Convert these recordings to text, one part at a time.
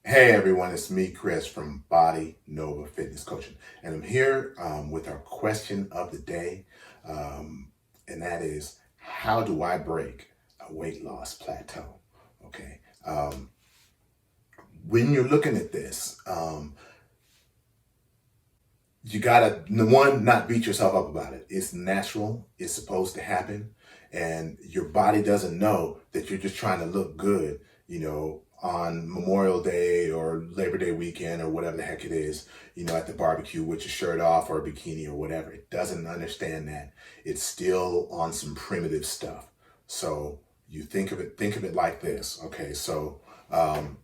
Hey everyone, it's me, Chris from Body Nova Fitness Coaching, and I'm here with our question of the day, and that is, how do I break a weight loss plateau? Okay, when you're looking at this, you gotta one not beat yourself up about it. It's natural. It's supposed to happen, and your body doesn't know that you're just trying to look good. On Memorial Day or Labor Day weekend or whatever the heck it is. At the barbecue with your shirt off or a bikini or whatever. It doesn't understand that it's still on some primitive stuff. So you think of it like this. Okay, so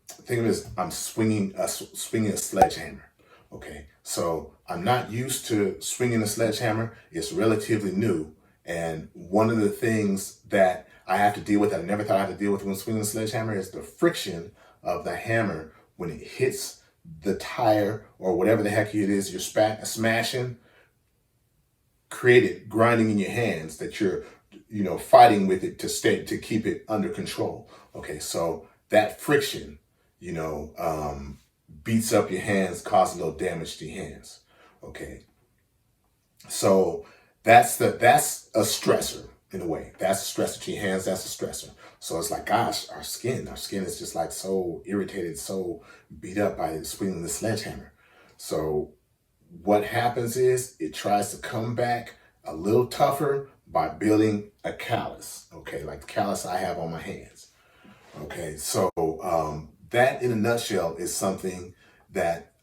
think of it as I'm swinging a sledgehammer. Okay, so I'm not used to swinging a sledgehammer. It's relatively new. And one of the things that I have to deal with that I never thought I had to deal with when swinging a sledgehammer is the friction of the hammer when it hits the tire or whatever the heck it is you're smashing, created grinding in your hands that you're, fighting with it to keep it under control. Okay, so that friction, you know, um, beats up your hands, causes a little damage to your hands. Okay, so that's a stressor in a way. That's a stressor to your hands. That's a stressor. So it's like, gosh, our skin is just like so irritated, so beat up by swinging the sledgehammer. So what happens is it tries to come back a little tougher by building a callus. Okay, like the callus I have on my hands. Okay, so that in a nutshell is something that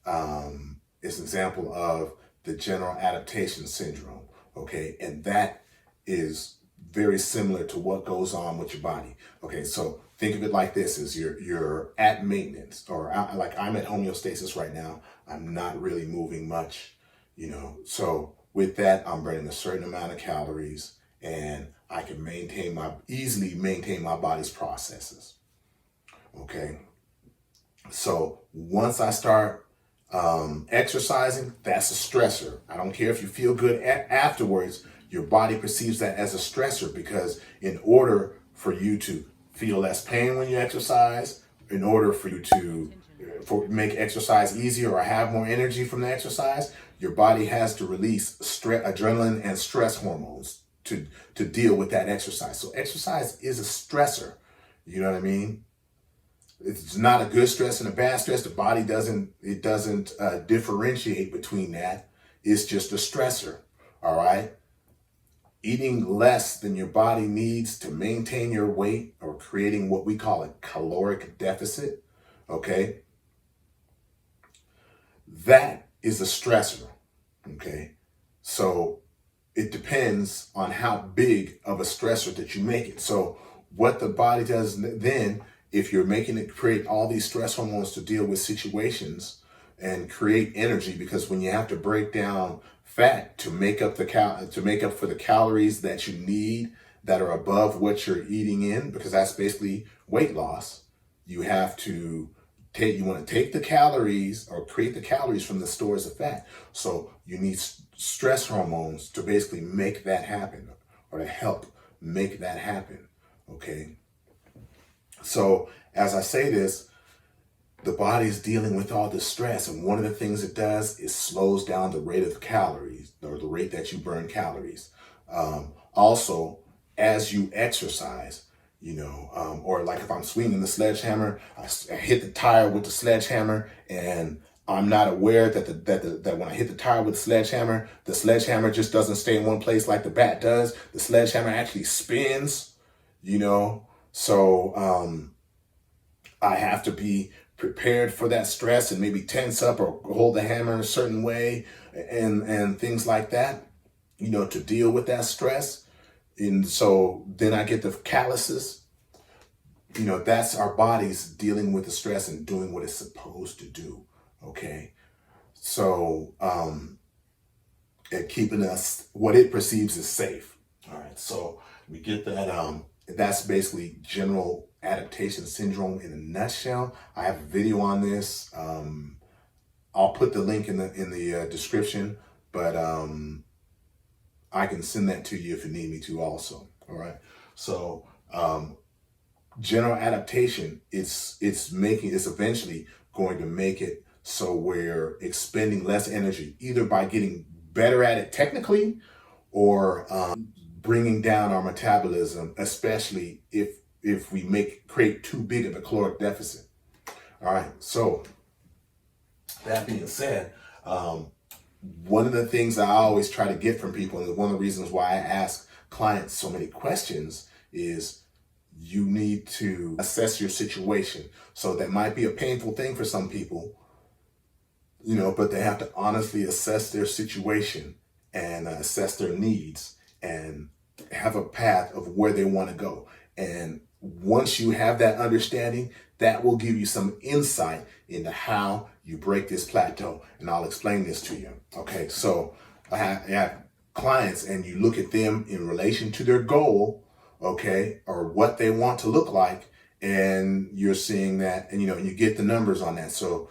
is an example of the general adaptation syndrome. Okay, and that is very similar to what goes on with your body. Okay, so think of it like this: is you're at maintenance, or like I'm at homeostasis right now. I'm not really moving much, So with that, I'm burning a certain amount of calories, and I can easily maintain my body's processes. Okay, so once I start exercising, that's a stressor. I don't care if you feel good afterwards, your body perceives that as a stressor because in order for you to feel less pain when you exercise, in order for you to make exercise easier or have more energy from the exercise, your body has to release adrenaline and stress hormones to deal with that exercise. So exercise is a stressor. You know what I mean? It's not a good stress and a bad stress. The body doesn't differentiate between that. It's just a stressor. All right. Eating less than your body needs to maintain your weight, or creating what we call a caloric deficit. Okay. That is a stressor. Okay. So it depends on how big of a stressor that you make it. So what the body does then, if you're making it create all these stress hormones to deal with situations and create energy, because when you have to break down fat to make up to make up for the calories that you need that are above what you're eating in, because that's basically weight loss, you have to you want to take the calories or create the calories from the stores of fat. So you need stress hormones to basically make that happen, or to help make that happen. Okay. So as I say this, the body is dealing with all this stress, and one of the things it does is slows down the rate of calories, or the rate that you burn calories. Also, as you exercise, or like if I'm swinging the sledgehammer, I hit the tire with the sledgehammer, and I'm not aware that when I hit the tire with the sledgehammer just doesn't stay in one place like the bat does. The sledgehammer actually spins, you know. So I have to be prepared for that stress and maybe tense up or hold the hammer in a certain way, and things like that, to deal with that stress. And so then I get the calluses. That's our bodies dealing with the stress and doing what it's supposed to do. Okay. So and keeping us what it perceives as safe. All right. So we get that. That's basically general adaptation syndrome in a nutshell. I have a video on this. I'll put the link in the description, but I can send that to you if you need me to also. All right. So general adaptation, it's eventually going to make it so we're expending less energy, either by getting better at it technically, or bringing down our metabolism, especially if we create too big of a caloric deficit. All right. So that being said, one of the things I always try to get from people, and one of the reasons why I ask clients so many questions, is you need to assess your situation. So that might be a painful thing for some people, but they have to honestly assess their situation and assess their needs and have a path of where they want to go. And once you have that understanding, that will give you some insight into how you break this plateau. And I'll explain this to you. Okay, so I have clients, and you look at them in relation to their goal, okay, or what they want to look like, and you're seeing that, and you get the numbers on that. So,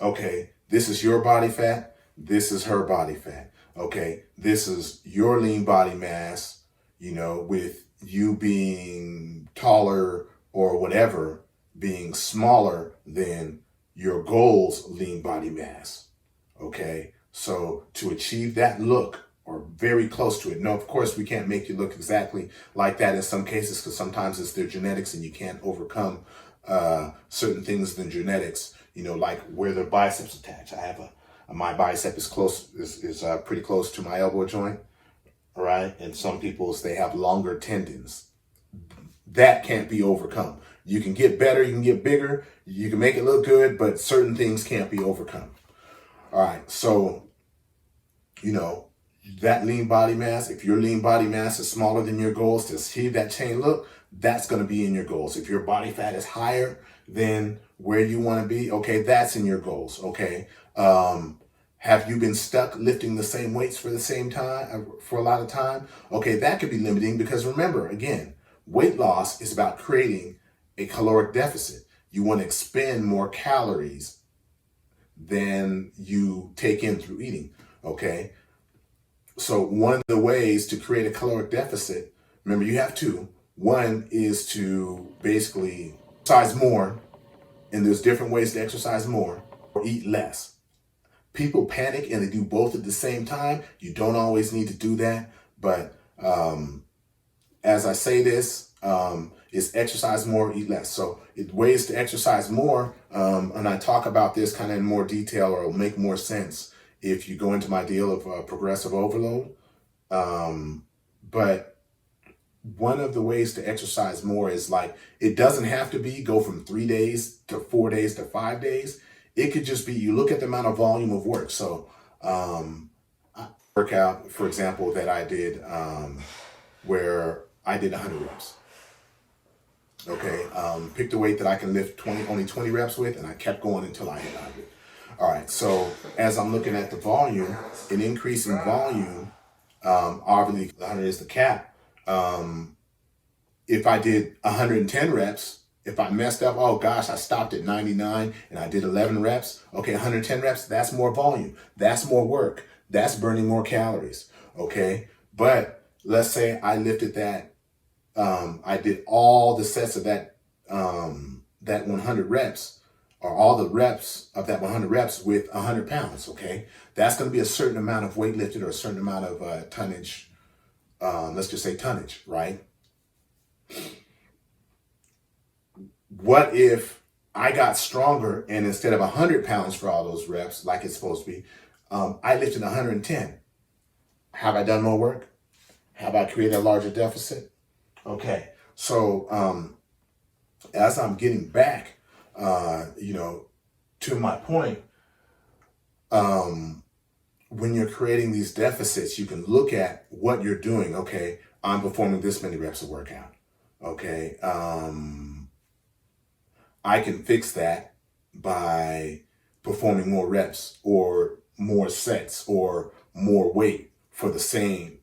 okay, this is your body fat, this is her body fat. Okay, this is your lean body mass, with you being taller or whatever, being smaller than your goal's lean body mass. Okay, so to achieve that look, or very close to it. No, of course, we can't make you look exactly like that in some cases, because sometimes it's their genetics and you can't overcome certain things in genetics, like where their biceps attach. I have my bicep is pretty close to my elbow joint, all right? And some people's, they have longer tendons. That can't be overcome. You can get better, you can get bigger, you can make it look good, but certain things can't be overcome. All right, so, that lean body mass, if your lean body mass is smaller than your goals to achieve that chain look, that's going to be in your goals. If your body fat is higher than where you want to be, okay, that's in your goals, okay? Have you been stuck lifting the same weights for the same time, for a lot of time? Okay, that could be limiting, because remember, again, weight loss is about creating a caloric deficit. You want to expend more calories than you take in through eating, okay? So one of the ways to create a caloric deficit, remember, you have two. One is to basically exercise more, and there's different ways to exercise more, or eat less. People panic and they do both at the same time. You don't always need to do that, but as I say this, is exercise more, eat less. So ways to exercise more, and I talk about this kind of in more detail, or it'll make more sense if you go into my deal of progressive overload. But one of the ways to exercise more is, like, it doesn't have to be go from 3 days to 4 days to 5 days. It could just be, you look at the amount of volume of work. So workout, for example, that I did, where I did 100 reps. Okay, picked a weight that I can lift only 20 reps with, and I kept going until I hit 100. All right, so as I'm looking at the volume, an increase in volume, obviously 100 is the cap. If I did 110 reps, if I messed up, oh gosh, I stopped at 99 and I did 11 reps. Okay, 110 reps, that's more volume. That's more work. That's burning more calories. Okay, but let's say I lifted that, I did all the sets of that 100 reps, or all the reps of that 100 reps with 100 pounds, okay? That's going to be a certain amount of weight lifted, or a certain amount of tonnage, let's just say tonnage, right? What if I got stronger, and instead of 100 pounds for all those reps, like it's supposed to be, I lifted 110? Have I done more work? Have I created a larger deficit? Okay, so as I'm getting back, to my point, when you're creating these deficits, you can look at what you're doing. Okay, I'm performing this many reps of workout. Okay, I can fix that by performing more reps, or more sets, or more weight for the same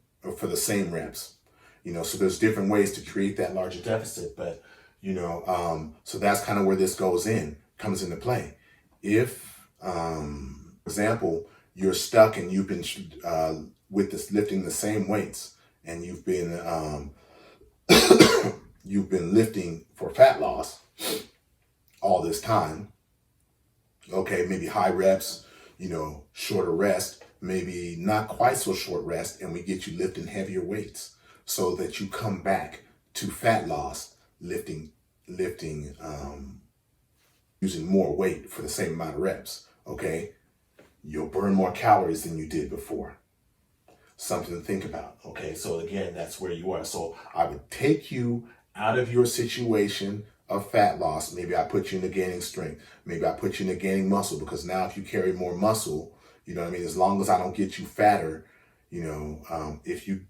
reps. So there's different ways to create that larger deficit, but so that's kind of where this comes into play. If, for example, you're stuck and you've been with this lifting the same weights, and you've been you've been lifting for fat loss all this time, okay, maybe high reps, shorter rest, maybe not quite so short rest, and we get you lifting heavier weights so that you come back to fat loss, lifting, using more weight for the same amount of reps, okay? You'll burn more calories than you did before. Something to think about, okay? So again, that's where you are. So I would take you out of your situation of fat loss. Maybe I put you into gaining strength. Maybe I put you into gaining muscle, because now if you carry more muscle, you know what I mean? As long as I don't get you fatter, if you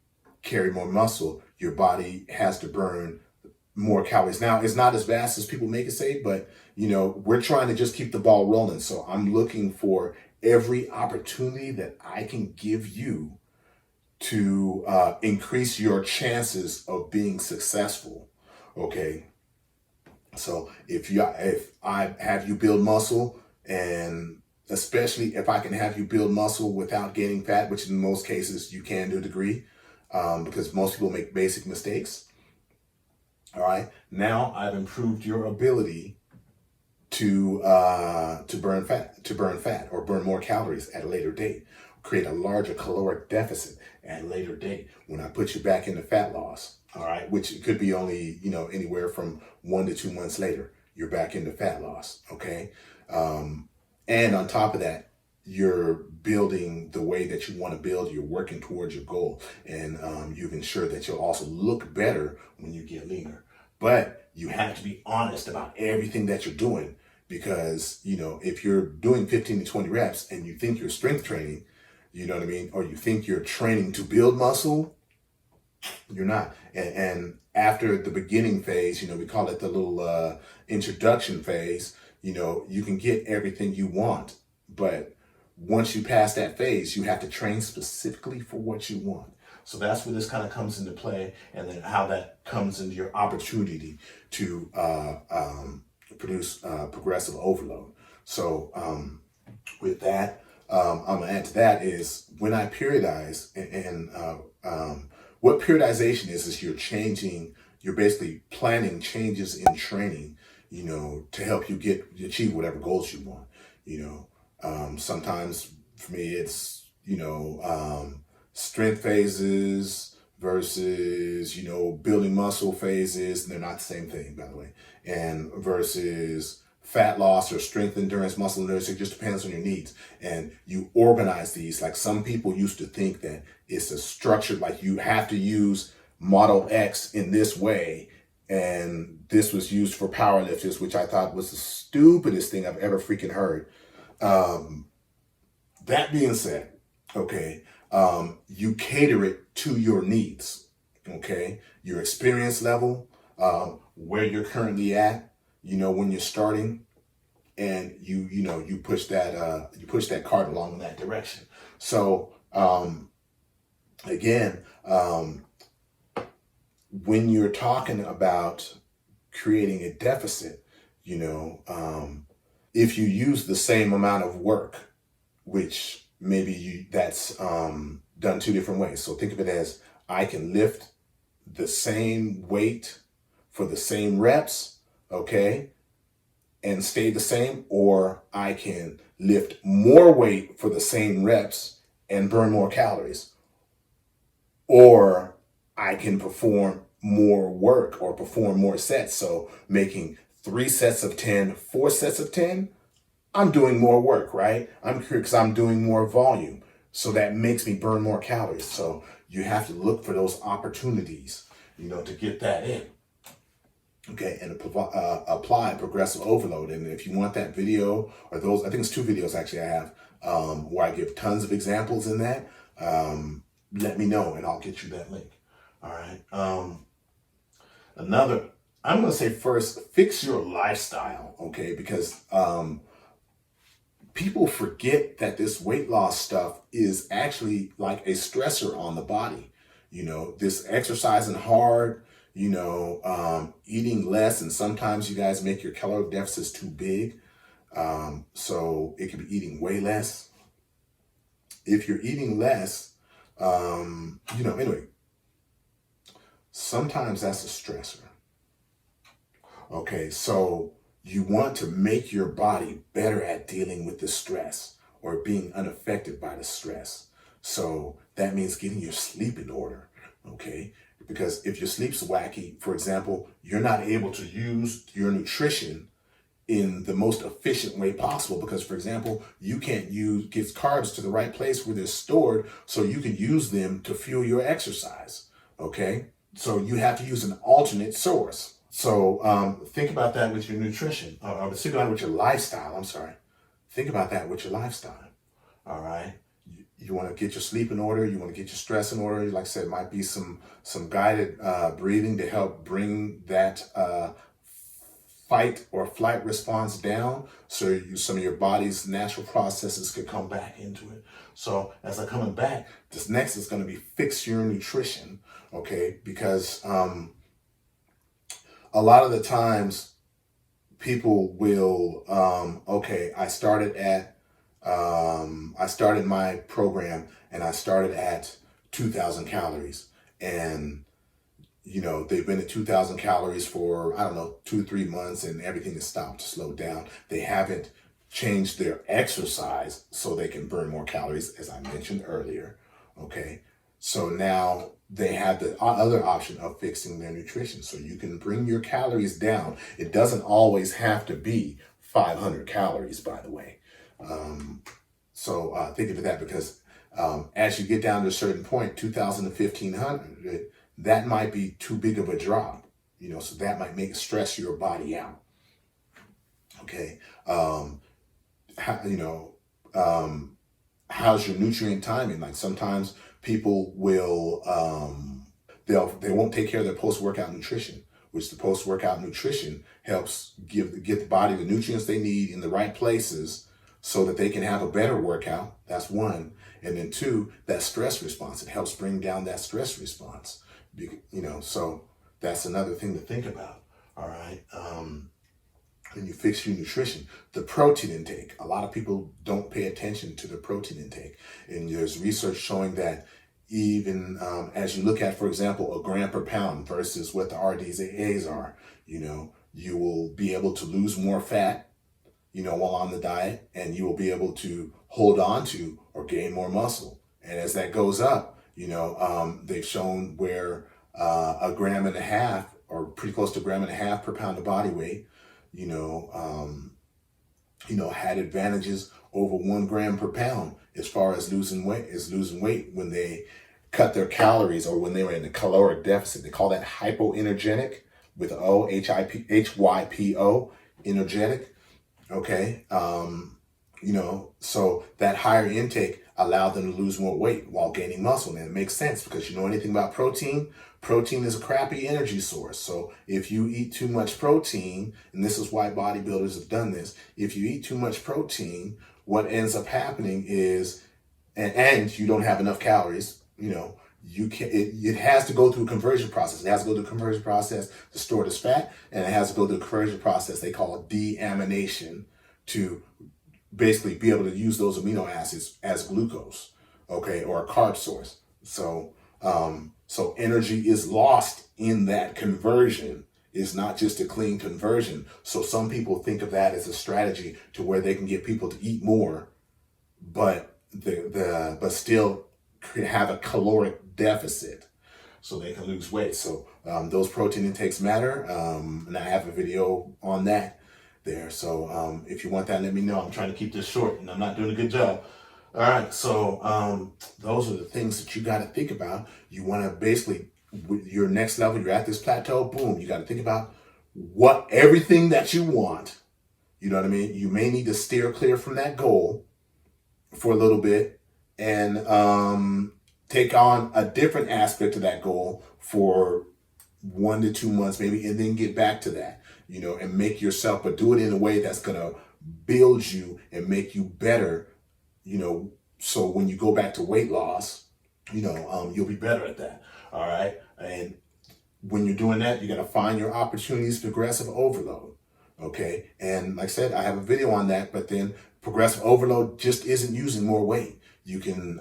carry more muscle, your body has to burn more calories. Now, it's not as fast as people make it say, but we're trying to just keep the ball rolling. So I'm looking for every opportunity that I can give you to increase your chances of being successful. Okay. So if I have you build muscle, and especially if I can have you build muscle without gaining fat, which in most cases you can to a degree, because most people make basic mistakes. All right. Now I've improved your ability to burn fat or burn more calories at a later date, create a larger caloric deficit at a later date when I put you back into fat loss. All right, which it could be only anywhere from 1 to 2 months later, you're back into fat loss. Okay, and on top of that, you're building the way that you want to build. You're working towards your goal, and you've ensured that you'll also look better when you get leaner. But you have to be honest about everything that you're doing, because if you're doing 15 to 20 reps and you think you're strength training, you know what I mean, or you think you're training to build muscle, you're not. And after the beginning phase, we call it the little introduction phase, you can get everything you want. But once you pass that phase, you have to train specifically for what you want. So that's where this kind of comes into play, and then how that comes into your opportunity to produce progressive overload. So with that, I'm going to add to that is when I periodize, and what periodization is you're basically planning changes in training, to help you achieve whatever goals you want. Sometimes for me, it's, strength phases versus, building muscle phases, and they're not the same thing, by the way, and versus fat loss or strength endurance, muscle endurance. It just depends on your needs. And you organize these. Like some people used to think that it's a structured, like you have to use Model X in this way. And this was used for powerlifters, which I thought was the stupidest thing I've ever freaking heard. That being said, okay, you cater it to your needs, okay? Your experience level, where you're currently at, when you're starting, and you push that cart along in that direction. So again, when you're talking about creating a deficit, if you use the same amount of work, which maybe that's done two different ways. So think of it as I can lift the same weight for the same reps, okay, and stay the same, or I can lift more weight for the same reps and burn more calories, or I can perform more work or perform more sets. So making 3 sets of 10, 4 sets of 10, I'm doing more work, right? Because I'm doing more volume. So that makes me burn more calories. So you have to look for those opportunities, to get that in. Okay, and apply progressive overload. And if you want that video, or those, I think it's 2 videos actually I have, where I give tons of examples in that, let me know and I'll get you that link. All right. I'm going to say first, fix your lifestyle, okay? Because people forget that this weight loss stuff is actually like a stressor on the body. This exercising hard, eating less, and sometimes you guys make your caloric deficits too big. So it could be eating way less. If you're eating less, anyway, sometimes that's a stressor. Okay, so you want to make your body better at dealing with the stress or being unaffected by the stress. So that means getting your sleep in order. Okay, because if your sleep's wacky, for example, you're not able to use your nutrition in the most efficient way possible because, for example, you can't get carbs to the right place where they're stored so you can use them to fuel your exercise. Okay, so you have to use an alternate source. So think about that with your nutrition, or think about it with your lifestyle. I'm sorry. Think about that with your lifestyle. All right. You want to get your sleep in order. You want to get your stress in order. Like I said, it might be some guided breathing to help bring that fight or flight response down, so some of your body's natural processes could come back into it. So as I'm coming back, this next is going to be fix your nutrition, okay? Because a lot of the times people will, okay, I started my program and I started at 2,000 calories, and they've been at 2,000 calories for, I don't know, 2-3 months, and everything has stopped, slowed down. They haven't changed their exercise so they can burn more calories, as I mentioned earlier. Okay. So now they have the other option of fixing their nutrition. So you can bring your calories down. It doesn't always have to be 500 calories, by the way. So think of that, because as you get down to a certain point, 2,000 to 1,500, that might be too big of a drop, so that might stress your body out. Okay. How's your nutrient timing? Like sometimes people will, they won't take care of their post-workout nutrition, which the post-workout nutrition helps get the body the nutrients they need in the right places so that they can have a better workout. That's one. And then two, that stress response. It helps bring down that stress response. So that's another thing to think about. All right. When you fix your nutrition, the protein intake, a lot of people don't pay attention to the protein intake. And there's research showing that even as you look at, for example, a gram per pound versus what the RDAs are, you will be able to lose more fat, while on the diet, and you will be able to hold on to or gain more muscle. And as that goes up, they've shown where a gram and a half, or pretty close to a gram and a half per pound of body weight, had advantages over 1 gram per pound as far as losing weight when they cut their calories, or when they were in a caloric deficit. They call that hypoenergenic, with O, HYPO, energetic. Okay. So that higher intake allowed them to lose more weight while gaining muscle. And it makes sense, because anything about protein is a crappy energy source. So if you eat too much protein, and this is why bodybuilders have done this, if you eat too much protein, what ends up happening is, and you don't have enough calories, it has to go through a conversion process. It has to go through a conversion process to store this fat, and it has to go through a conversion process they call deamination to basically be able to use those amino acids as glucose, okay, or a carb source. So energy is lost in that conversion. It's not just a clean conversion. So some people think of that as a strategy to where they can get people to eat more, but but still have a caloric deficit, so they can lose weight. So those protein intakes matter, and I have a video on that there. So if you want that, let me know. I'm trying to keep this short, and I'm not doing a good job. All right, so those are the things that you got to think about. You want to basically, with your next level, you're at this plateau, boom, you got to think about everything that you want. You know what I mean? You may need to steer clear from that goal for a little bit, and take on a different aspect of that goal for 1 to 2 months maybe, and then get back to that, and make yourself, but do it in a way that's going to build you and make you better, so when you go back to weight loss, you'll be better at that. All right. And when you're doing that, you got to find your opportunities for progressive overload. Okay. And like I said, I have a video on that, but then progressive overload just isn't using more weight. You can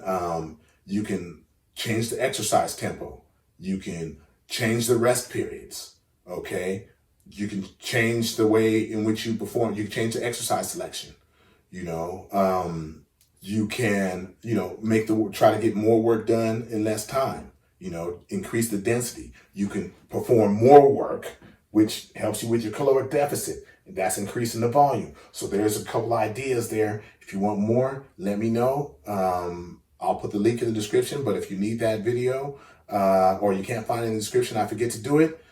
change the exercise tempo. You can change the rest periods. Okay. You can change the way in which you perform. You can change the exercise selection. You know, you can, try to get more work done in less time. Increase the density. You can perform more work, which helps you with your caloric deficit. And that's increasing the volume. So there's a couple ideas there. If you want more, let me know. I'll put the link in the description. But if you need that video, or you can't find it in the description, I forget to do it,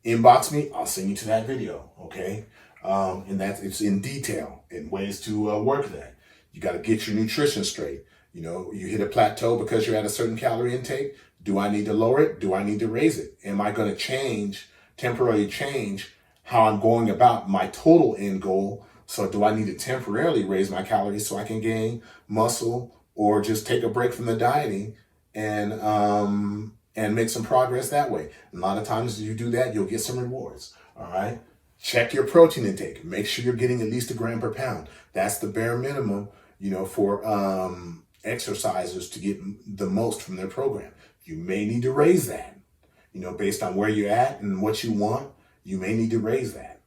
inbox me, I'll send you to that video, okay? And it's in detail in ways to work that. You got to get your nutrition straight. You hit a plateau because you're at a certain calorie intake. Do I need to lower it? Do I need to raise it? Am I going to temporarily change how I'm going about my total end goal? So do I need to temporarily raise my calories so I can gain muscle, or just take a break from the dieting and make some progress that way? A lot of times you do that, you'll get some rewards. All right. Check your protein intake. Make sure you're getting at least 1 gram per pound. That's the bare minimum, for exercisers to get the most from their program. You may need to raise that, based on where you're at and what you want. You may need to raise that,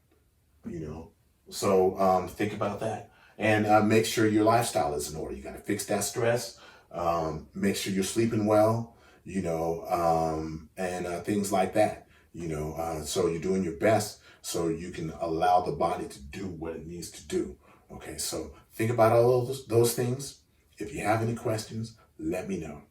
So think about that. And make sure your lifestyle is in order. You got to fix that stress. Make sure you're sleeping well, and things like that, so you're doing your best so you can allow the body to do what it needs to do. Okay, so think about all of those things. If you have any questions, let me know.